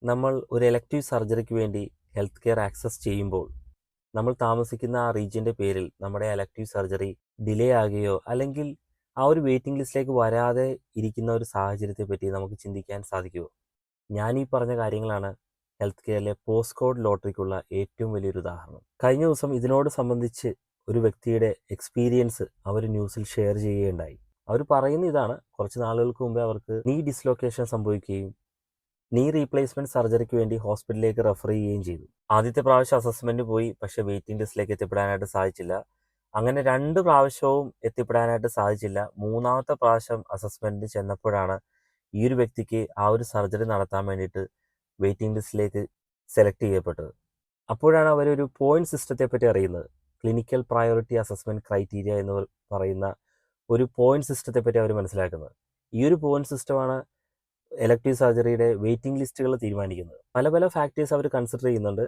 നമ്മൾ ഒരു എലക്ടീവ് സർജറിക്ക് വേണ്ടി ഹെൽത്ത് കെയർ ആക്സസ് ചെയ്യുമ്പോൾ നമ്മൾ താമസിക്കുന്ന ആ റീജിയൻ്റെ പേരിൽ നമ്മുടെ എലക്ടീവ് സർജറി ഡിലേ ആകുകയോ അല്ലെങ്കിൽ ആ ഒരു വെയിറ്റിംഗ് ലിസ്റ്റിലേക്ക് വരാതെ ഇരിക്കുന്ന ഒരു സാഹചര്യത്തെ പറ്റി നമുക്ക് ചിന്തിക്കാൻ സാധിക്കുമോ? ഞാൻ ഈ പറഞ്ഞ കാര്യങ്ങളാണ് ഹെൽത്ത് കെയറിലെ പോസ്റ്റ് കോഡ് ലോട്ടറിക്കുള്ള ഏറ്റവും വലിയൊരു ഉദാഹരണം. കഴിഞ്ഞ ദിവസം ഇതിനോട് സംബന്ധിച്ച് ഒരു വ്യക്തിയുടെ എക്സ്പീരിയൻസ് അവർ ന്യൂസിൽ ഷെയർ ചെയ്യുകയുണ്ടായി. അവർ പറയുന്ന ഇതാണ്: കുറച്ച് നാളുകൾക്ക് മുമ്പേ അവർക്ക് നീ ഡിസ്ലൊക്കേഷൻ സംഭവിക്കുകയും നീ റീപ്ലേസ്മെന്റ് സർജറിക്ക് വേണ്ടി ഹോസ്പിറ്റലിലേക്ക് റെഫർ ചെയ്യുകയും ചെയ്തു. ആദ്യത്തെ പ്രാവശ്യം അസസ്മെന്റ് പോയി, പക്ഷെ വെയിറ്റിംഗ് ലിസ്റ്റിലേക്ക് എത്തിപ്പെടാനായിട്ട് സാധിച്ചില്ല. അങ്ങനെ 2 പ്രാവശ്യവും എത്തിപ്പെടാനായിട്ട് സാധിച്ചില്ല. 3ാമത്തെ പ്രാവശ്യം അസസ്മെന്റിന് ചെന്നപ്പോഴാണ് ഈ ഒരു വ്യക്തിക്ക് ആ ഒരു സർജറി നടത്താൻ വേണ്ടിയിട്ട് വെയിറ്റിംഗ് ലിസ്റ്റിലേക്ക് സെലക്ട് ചെയ്യപ്പെട്ടത്. അപ്പോഴാണ് അവരൊരു പോയിന്റ് സിസ്റ്റത്തെ പറ്റി അറിയുന്നത്. ക്ലിനിക്കൽ പ്രയോറിറ്റി അസസ്മെന്റ് ക്രൈറ്റീരിയ എന്ന് പറയുന്ന ഒരു പോയിന്റ് സിസ്റ്റത്തെ പറ്റി അവർ മനസ്സിലാക്കുന്നത്. ഈ ഒരു പോയിന്റ് സിസ്റ്റമാണ് എലക്ടീവ് സർജറിയുടെ വെയിറ്റിംഗ് ലിസ്റ്റുകൾ തീരുമാനിക്കുന്നത്. പല പല ഫാക്ടേഴ്സ് അവർ കൺസിഡർ ചെയ്യുന്നുണ്ട്.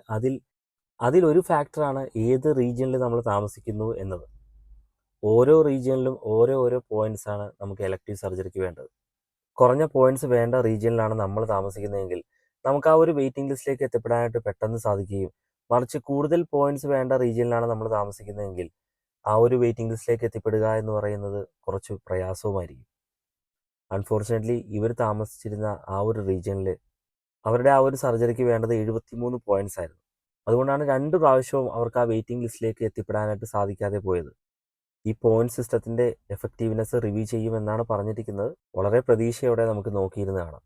അതിലൊരു ഫാക്ടറാണ് ഏത് റീജിയനിൽ നമ്മൾ താമസിക്കുന്നു എന്നത്. ഓരോ റീജിയനിലും ഓരോ പോയിന്റ്സ് ആണ് നമുക്ക് എലക്ടീവ് സർജറിക്ക് വേണ്ടത്. കുറഞ്ഞ പോയിന്റ്സ് വേണ്ട റീജിയനിലാണ് നമ്മൾ താമസിക്കുന്നതെങ്കിൽ നമുക്ക് ആ ഒരു വെയിറ്റിംഗ് ലിസ്റ്റിലേക്ക് എത്തിപ്പെടാനായിട്ട് പെട്ടെന്ന് സാധിക്കുകയും, മറിച്ച് കൂടുതൽ പോയിന്റ്സ് വേണ്ട റീജിയനിലാണ് നമ്മൾ താമസിക്കുന്നതെങ്കിൽ ആ ഒരു വെയിറ്റിംഗ് ലിസ്റ്റിലേക്ക് എത്തിപ്പെടുക എന്ന് പറയുന്നത് കുറച്ച് പ്രയാസവുമായിരിക്കും. അൺഫോർച്ചുനേറ്റ്ലി ഇവർ താമസിച്ചിരുന്ന ആ ഒരു റീജിയനിൽ അവരുടെ ആ ഒരു സർജറിക്ക് വേണ്ടത് 73 പോയിന്റ്സ് ആയിരുന്നു. അതുകൊണ്ടാണ് 2 പ്രാവശ്യവും അവർക്ക് ആ വെയിറ്റിംഗ് ലിസ്റ്റിലേക്ക് എത്തിപ്പെടാനായിട്ട് സാധിക്കാതെ പോയത്. ഈ പോയിന്റ് സിസ്റ്റത്തിൻ്റെ എഫക്റ്റീവ്നെസ് റിവ്യൂ ചെയ്യുമെന്നാണ് പറഞ്ഞിരിക്കുന്നത്. വളരെ പ്രതീക്ഷയോടെ നമുക്ക് നോക്കിയിരുന്ന് കാണാം.